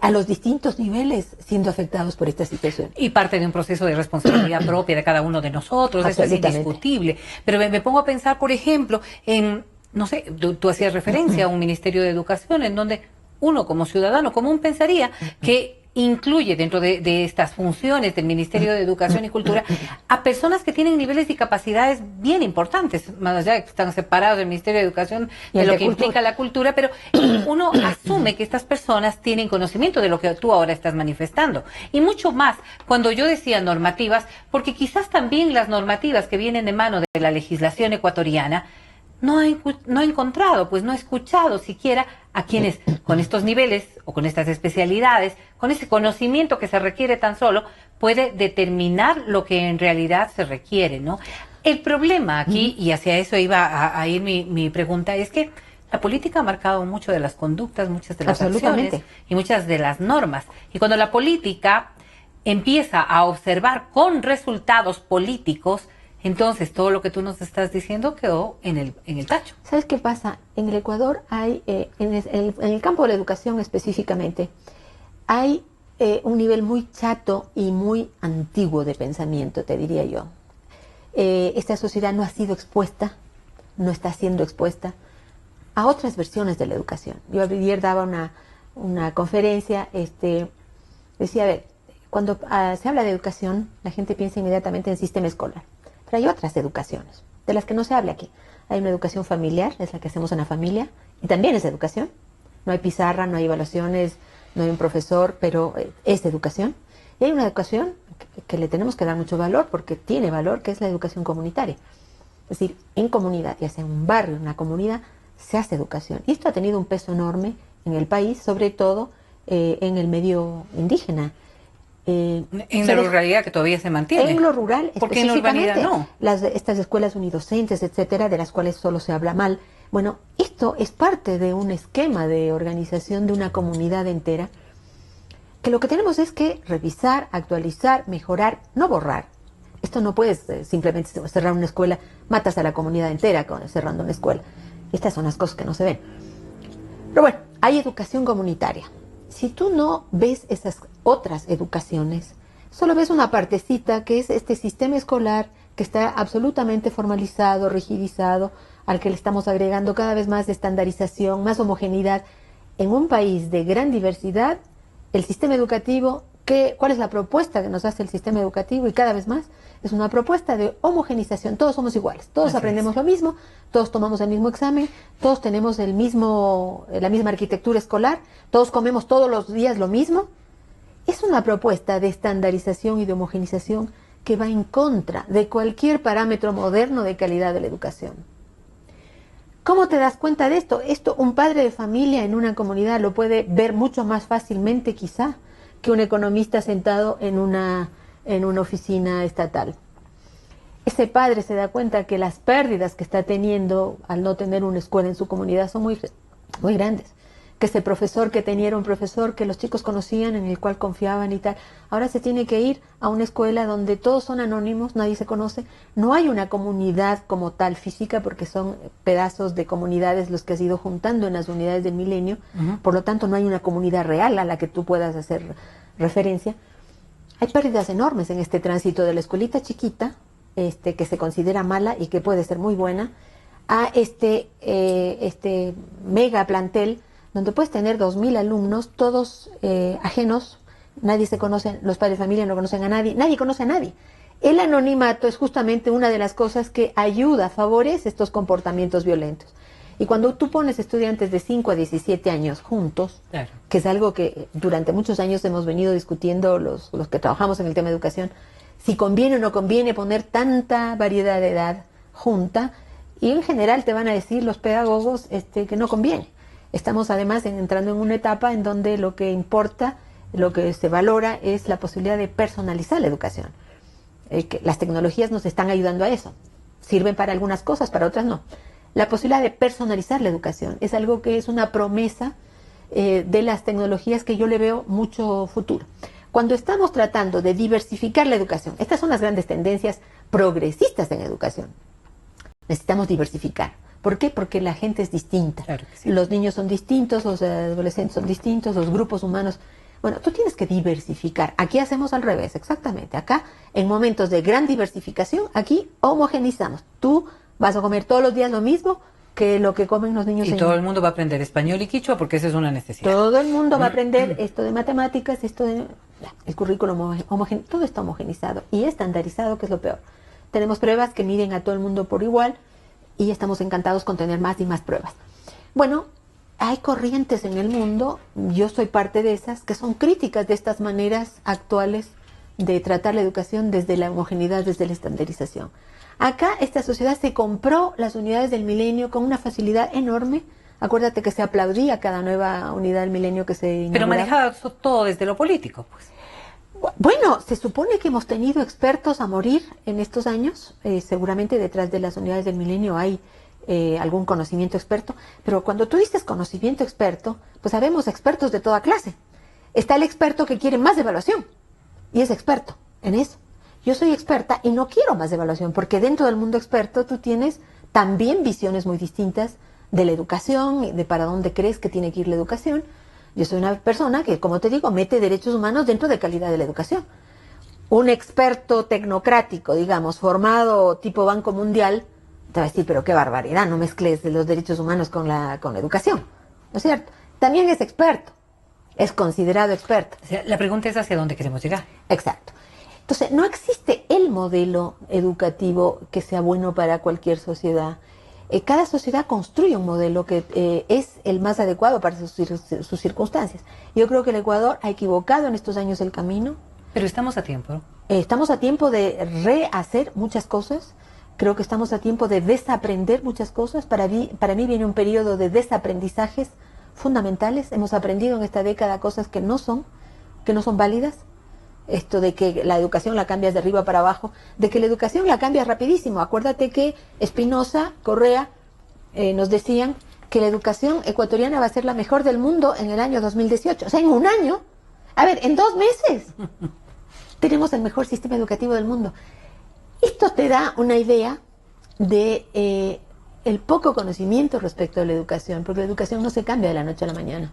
a los distintos niveles siendo afectados por esta situación. Y parte de un proceso de responsabilidad propia de cada uno de nosotros, eso es indiscutible. Pero me pongo a pensar, por ejemplo, en, no sé, tú hacías referencia a un Ministerio de Educación en donde uno como ciudadano común pensaría que incluye dentro de estas funciones del Ministerio de Educación y Cultura a personas que tienen niveles y capacidades bien importantes, más allá de que están separados del Ministerio de Educación de lo que implica la cultura, pero uno asume que estas personas tienen conocimiento de lo que tú ahora estás manifestando. Y mucho más cuando yo decía normativas, porque quizás también las normativas que vienen de mano de la legislación ecuatoriana no he encontrado, pues no he escuchado siquiera a quienes con estos niveles o con estas especialidades, con ese conocimiento que se requiere tan solo, puede determinar lo que en realidad se requiere, ¿no? El problema aquí, y hacia eso iba a ir mi pregunta, es que la política ha marcado mucho de las conductas, muchas de las acciones y muchas de las normas. Y cuando la política empieza a observar con resultados políticos, entonces todo lo que tú nos estás diciendo quedó en el tacho. ¿Sabes qué pasa? En el Ecuador hay, en el campo de la educación específicamente, hay un nivel muy chato y muy antiguo de pensamiento, te diría yo. Esta sociedad no ha sido expuesta, no está siendo expuesta a otras versiones de la educación. Yo ayer daba una conferencia, decía, a ver, cuando se habla de educación, la gente piensa inmediatamente en sistema escolar. Pero hay otras educaciones, de las que no se habla aquí. Hay una educación familiar, es la que hacemos en la familia, y también es educación. No hay pizarra, no hay evaluaciones, no hay un profesor, pero es educación. Y hay una educación que le tenemos que dar mucho valor, porque tiene valor, que es la educación comunitaria. Es decir, en comunidad, ya sea en un barrio, en una comunidad, se hace educación. Y esto ha tenido un peso enorme en el país, sobre todo en el medio indígena. En la ruralidad que todavía se mantiene. En lo rural, porque en la urbanidad no. Estas escuelas unidocentes, etcétera, de las cuales solo se habla mal. Bueno, esto es parte de un esquema de organización de una comunidad entera, que lo que tenemos es que revisar, actualizar, mejorar, no borrar. Esto no puedes simplemente cerrar una escuela, matas a la comunidad entera cerrando una escuela. Estas son las cosas que no se ven. Pero bueno, hay educación comunitaria. Si tú no ves esas otras educaciones, solo ves una partecita que es este sistema escolar que está absolutamente formalizado, rigidizado, al que le estamos agregando cada vez más estandarización, más homogeneidad. En un país de gran diversidad, el sistema educativo, ¿cuál es la propuesta que nos hace el sistema educativo? Y cada vez más es una propuesta de homogenización. Todos somos iguales, todos aprendemos lo mismo, todos tomamos el mismo examen, todos tenemos la misma arquitectura escolar, todos comemos todos los días lo mismo. Es una propuesta de estandarización y de homogenización que va en contra de cualquier parámetro moderno de calidad de la educación. ¿Cómo te das cuenta de esto? Esto un padre de familia en una comunidad lo puede ver mucho más fácilmente quizá que un economista sentado en una oficina estatal. Ese padre se da cuenta que las pérdidas que está teniendo al no tener una escuela en su comunidad son muy, muy grandes. Que ese profesor que tenía era un profesor que los chicos conocían, en el cual confiaban y tal. Ahora se tiene que ir a una escuela donde todos son anónimos, nadie se conoce. No hay una comunidad como tal física, porque son pedazos de comunidades los que has ido juntando en las unidades del milenio. Por lo tanto, no hay una comunidad real a la que tú puedas hacer referencia. Hay pérdidas enormes en este tránsito de la escuelita chiquita, que se considera mala y que puede ser muy buena, a este mega plantel donde puedes tener 2.000 alumnos, todos ajenos, nadie se conoce, los padres de familia no conocen a nadie, nadie conoce a nadie. El anonimato es justamente una de las cosas que ayuda, favorece estos comportamientos violentos. Y cuando tú pones estudiantes de 5 a 17 años juntos, claro, que es algo que durante muchos años hemos venido discutiendo los que trabajamos en el tema de educación, si conviene o no conviene poner tanta variedad de edad junta, y en general te van a decir los pedagogos que no conviene. Estamos además entrando en una etapa en donde lo que importa, lo que se valora es la posibilidad de personalizar la educación. Que las tecnologías nos están ayudando a eso. Sirven para algunas cosas, para otras no. La posibilidad de personalizar la educación es algo que es una promesa de las tecnologías que yo le veo mucho futuro. Cuando estamos tratando de diversificar la educación, estas son las grandes tendencias progresistas en educación. Necesitamos diversificar. ¿Por qué? Porque la gente es distinta. Claro que sí. Los niños son distintos, los adolescentes son distintos, los grupos humanos. Bueno, tú tienes que diversificar. Aquí hacemos al revés, exactamente. Acá, en momentos de gran diversificación, aquí homogenizamos. Tú vas a comer todos los días lo mismo que lo que comen los niños. Y todo el mundo va a aprender español y quichua porque esa es una necesidad. Todo el mundo va a aprender esto de matemáticas, esto de... El currículum todo está homogenizado y estandarizado, que es lo peor. Tenemos pruebas que miden a todo el mundo por igual, y estamos encantados con tener más y más pruebas. Bueno, hay corrientes en el mundo, yo soy parte de esas, que son críticas de estas maneras actuales de tratar la educación desde la homogeneidad, desde la estandarización. Acá esta sociedad se compró las unidades del milenio con una facilidad enorme. Acuérdate que se aplaudía cada nueva unidad del milenio que se inauguraba. Pero manejaba todo desde lo político, pues. Bueno, se supone que hemos tenido expertos a morir en estos años. Seguramente detrás de las unidades del milenio hay algún conocimiento experto. Pero cuando tú dices conocimiento experto, pues sabemos expertos de toda clase. Está el experto que quiere más evaluación y es experto en eso. Yo soy experta y no quiero más evaluación, porque dentro del mundo experto tú tienes también visiones muy distintas de la educación, de para dónde crees que tiene que ir la educación. Yo soy una persona que, como te digo, mete derechos humanos dentro de calidad de la educación. Un experto tecnocrático, digamos, formado tipo Banco Mundial, te va a decir, pero qué barbaridad, no mezcles los derechos humanos con la educación. ¿No es cierto? También es experto, es considerado experto. O sea, la pregunta es hacia dónde queremos llegar. Exacto. Entonces, no existe el modelo educativo que sea bueno para cualquier sociedad. Cada sociedad construye un modelo que es el más adecuado para sus circunstancias. Yo creo que el Ecuador ha equivocado en estos años el camino. Pero estamos a tiempo, ¿no? Estamos a tiempo de rehacer muchas cosas. Creo que estamos a tiempo de desaprender muchas cosas. Para mí viene un periodo de desaprendizajes fundamentales. Hemos aprendido en esta década cosas que no son válidas. Esto de que la educación la cambias de arriba para abajo, de que la educación la cambias rapidísimo. Acuérdate que Espinosa, Correa, nos decían que la educación ecuatoriana va a ser la mejor del mundo en el año 2018. O sea, en un año, en 2 meses, tenemos el mejor sistema educativo del mundo. Esto te da una idea de el poco conocimiento respecto a la educación, porque la educación no se cambia de la noche a la mañana.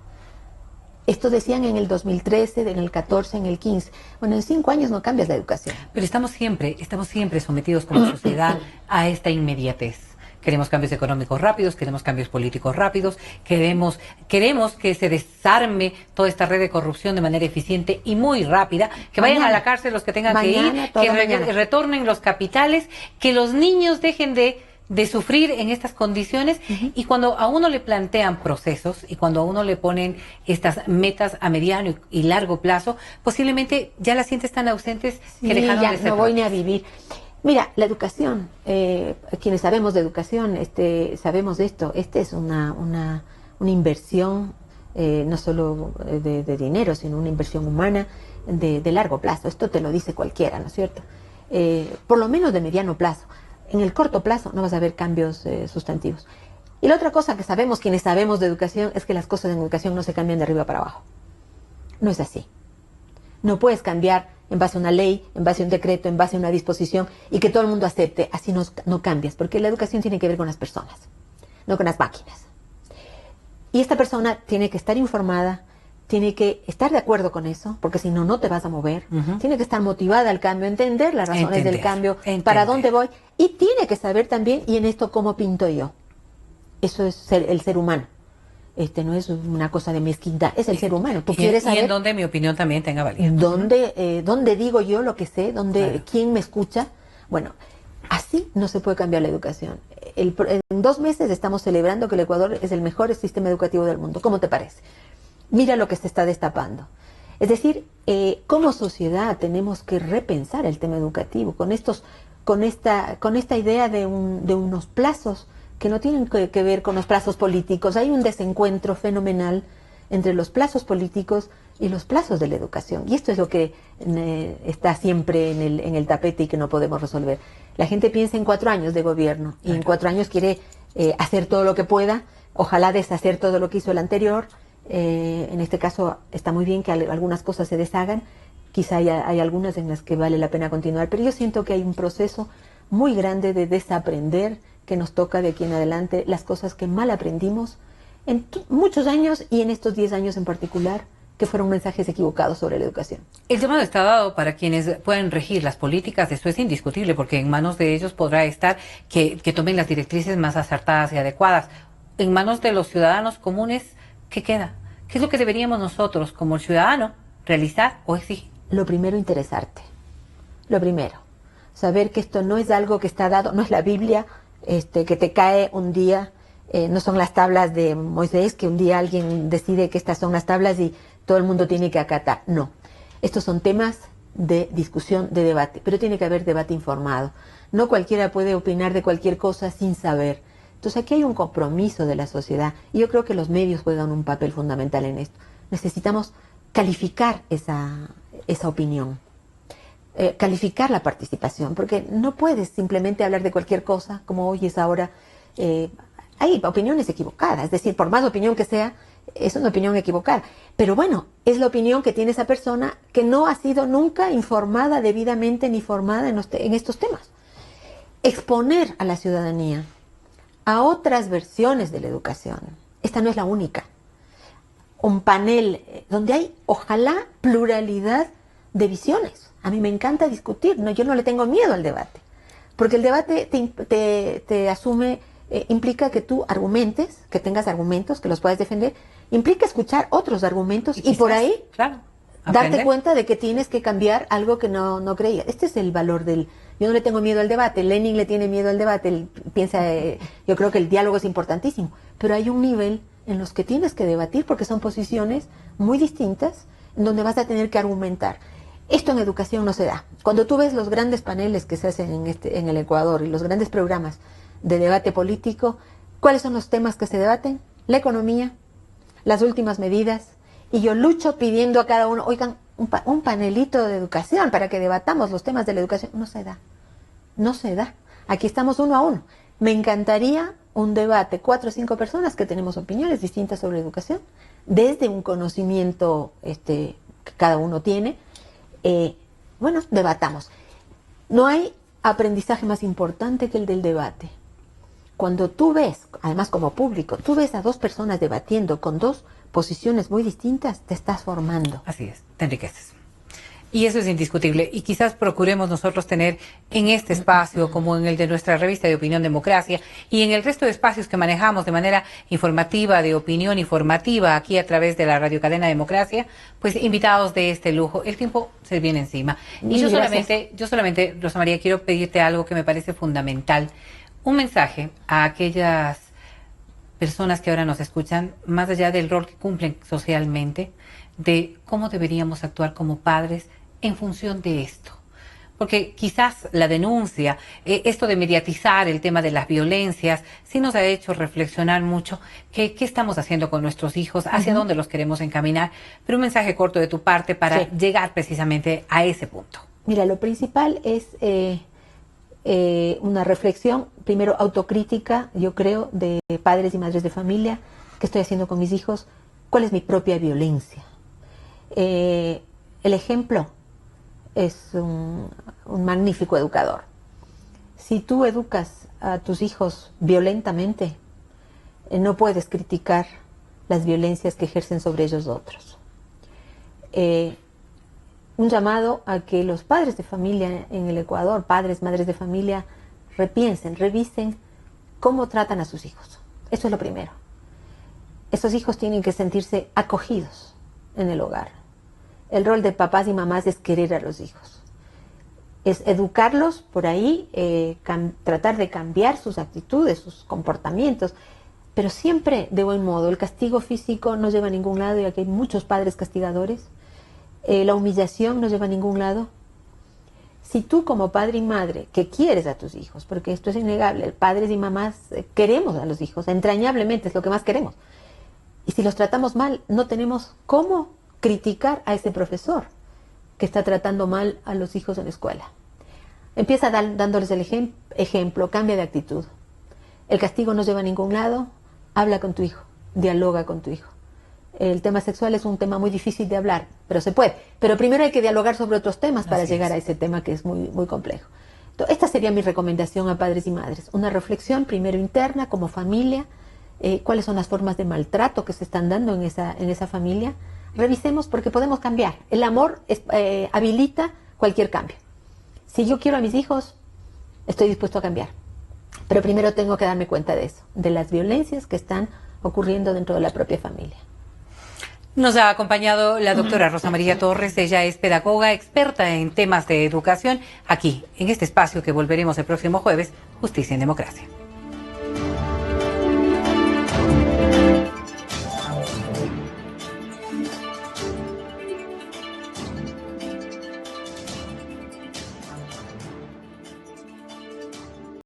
Esto decían en el 2013, en el 14, en el 15. Bueno, en 5 años no cambias la educación. Pero estamos siempre sometidos como sociedad a esta inmediatez. Queremos cambios económicos rápidos, queremos cambios políticos rápidos, queremos que se desarme toda esta red de corrupción de manera eficiente y muy rápida, que vayan a la cárcel los que tengan que ir, que retornen los capitales, que los niños dejen de sufrir en estas condiciones. Y cuando a uno le plantean procesos y cuando a uno le ponen estas metas a mediano y largo plazo, posiblemente ya las sientes tan ausentes que dejaron de ser. No voy ni a vivir. Mira, la educación, quienes sabemos de educación, sabemos de esto. Es una inversión, no solo de dinero, sino una inversión humana de largo plazo. Esto te lo dice cualquiera, ¿no es cierto? Por lo menos de mediano plazo. En el corto plazo no vas a ver cambios sustantivos. Y la otra cosa que sabemos, quienes sabemos de educación, es que las cosas en educación no se cambian de arriba para abajo. No es así. No puedes cambiar en base a una ley, en base a un decreto, en base a una disposición y que todo el mundo acepte. Así no cambias, porque la educación tiene que ver con las personas, no con las máquinas. Y esta persona tiene que estar informada, tiene que estar de acuerdo con eso, porque si no, no te vas a mover. Tiene que estar motivada al cambio, entender las razones del cambio, para dónde voy. Y tiene que saber también, y en esto cómo pinto yo. Eso es el ser humano. No es una cosa de mezquindad, es el ser humano. Tú quieres saber. Y en donde mi opinión también tenga validez. ¿Dónde digo yo lo que sé? ¿Quién me escucha? Bueno, así no se puede cambiar la educación. En 2 meses estamos celebrando que el Ecuador es el mejor sistema educativo del mundo. ¿Cómo te parece? Mira lo que se está destapando. Es decir, como sociedad tenemos que repensar el tema educativo con esta idea de unos plazos que no tienen que ver con los plazos políticos. Hay un desencuentro fenomenal entre los plazos políticos y los plazos de la educación. Y esto es lo que está siempre en el tapete y que no podemos resolver. La gente piensa en 4 años de gobierno y en 4 años quiere hacer todo lo que pueda, ojalá deshacer todo lo que hizo el anterior. En este caso está muy bien que algunas cosas se deshagan, quizá hay algunas en las que vale la pena continuar, pero yo siento que hay un proceso muy grande de desaprender que nos toca de aquí en adelante, las cosas que mal aprendimos en muchos años y en estos 10 años en particular, que fueron mensajes equivocados sobre la educación. El llamado está dado para quienes pueden regir las políticas, eso es indiscutible, porque en manos de ellos podrá estar que tomen las directrices más acertadas y adecuadas. En manos de los ciudadanos comunes, ¿qué queda? ¿Qué es lo que deberíamos nosotros, como el ciudadano, realizar o exigir? Lo primero, interesarte. Lo primero, saber que esto no es algo que está dado, no es la Biblia, que te cae un día, no son las tablas de Moisés, que un día alguien decide que estas son las tablas y todo el mundo tiene que acatar. No, estos son temas de discusión, de debate, pero tiene que haber debate informado. No cualquiera puede opinar de cualquier cosa sin saber. Entonces aquí hay un compromiso de la sociedad y yo creo que los medios juegan un papel fundamental en esto. Necesitamos calificar esa opinión, calificar la participación, porque no puedes simplemente hablar de cualquier cosa como hoy es ahora. Hay opiniones equivocadas, es decir, por más opinión que sea, es una opinión equivocada. Pero bueno, es la opinión que tiene esa persona que no ha sido nunca informada debidamente ni formada en estos temas. Exponer a la ciudadanía a otras versiones de la educación. Esta no es la única. Un panel donde hay, ojalá, pluralidad de visiones. A mí me encanta discutir, yo no le tengo miedo al debate, porque el debate te asume, implica que tú argumentes, que tengas argumentos, que los puedas defender, implica escuchar otros argumentos y por ahí, claro, darte cuenta de que tienes que cambiar algo que no creías. Este es el valor del... Yo no le tengo miedo al debate, Lenin le tiene miedo al debate, él piensa, yo creo que el diálogo es importantísimo, pero hay un nivel en los que tienes que debatir porque son posiciones muy distintas en donde vas a tener que argumentar. Esto en educación no se da. Cuando tú ves los grandes paneles que se hacen en el Ecuador y los grandes programas de debate político, ¿cuáles son los temas que se debaten? La economía, las últimas medidas, y yo lucho pidiendo a cada uno, oigan, un panelito de educación para que debatamos los temas de la educación. No se da, no se da. Aquí estamos uno a uno. Me encantaría un debate, 4 o 5 personas que tenemos opiniones distintas sobre educación, desde un conocimiento que cada uno tiene. Bueno, debatamos. No hay aprendizaje más importante que el del debate. Cuando tú ves, además como público, tú ves a 2 personas debatiendo con 2 posiciones muy distintas, te estás formando. Así es, te enriqueces. Y eso es indiscutible. Y quizás procuremos nosotros tener en este espacio, como en el de nuestra revista de Opinión Democracia, y en el resto de espacios que manejamos de manera informativa, de opinión informativa, aquí a través de la radiocadena Democracia, pues invitados de este lujo. El tiempo se viene encima. Y yo solamente, Rosa María, quiero pedirte algo que me parece fundamental. Un mensaje a aquellas personas que ahora nos escuchan, más allá del rol que cumplen socialmente, de cómo deberíamos actuar como padres en función de esto. Porque quizás la denuncia, esto de mediatizar el tema de las violencias, sí nos ha hecho reflexionar mucho qué estamos haciendo con nuestros hijos, hacia dónde los queremos encaminar, pero un mensaje corto de tu parte para llegar precisamente a ese punto. Mira, lo principal es una reflexión, primero autocrítica, yo creo, de padres y madres de familia, qué estoy haciendo con mis hijos, cuál es mi propia violencia. El ejemplo es un magnífico educador. Si tú educas a tus hijos violentamente, no puedes criticar las violencias que ejercen sobre ellos otros. Un llamado a que los padres de familia en el Ecuador, padres, madres de familia, repiensen, revisen cómo tratan a sus hijos. Eso es lo primero. Esos hijos tienen que sentirse acogidos en el hogar. El rol de papás y mamás es querer a los hijos. Es educarlos por ahí, tratar de cambiar sus actitudes, sus comportamientos, pero siempre de buen modo. El castigo físico no lleva a ningún lado, y aquí hay muchos padres castigadores. La humillación no lleva a ningún lado. Si tú como padre y madre, que quieres a tus hijos, porque esto es innegable, padres y mamás queremos a los hijos, entrañablemente es lo que más queremos. Y si los tratamos mal, no tenemos cómo criticar a ese profesor que está tratando mal a los hijos en la escuela. Empieza dándoles el ejemplo, cambia de actitud. El castigo no lleva a ningún lado, habla con tu hijo, dialoga con tu hijo. El tema sexual es un tema muy difícil de hablar, pero se puede. Pero primero hay que dialogar sobre otros temas para llegar a ese tema que es muy, muy complejo. Entonces, esta sería mi recomendación a padres y madres. Una reflexión primero interna como familia, cuáles son las formas de maltrato que se están dando en esa familia. Revisemos porque podemos cambiar. El amor habilita cualquier cambio. Si yo quiero a mis hijos, estoy dispuesto a cambiar. Pero primero tengo que darme cuenta de eso, de las violencias que están ocurriendo dentro de la propia familia. Nos ha acompañado la doctora Rosa María Torres. Ella es pedagoga, experta en temas de educación, aquí, en este espacio que volveremos el próximo jueves, Justicia en Democracia.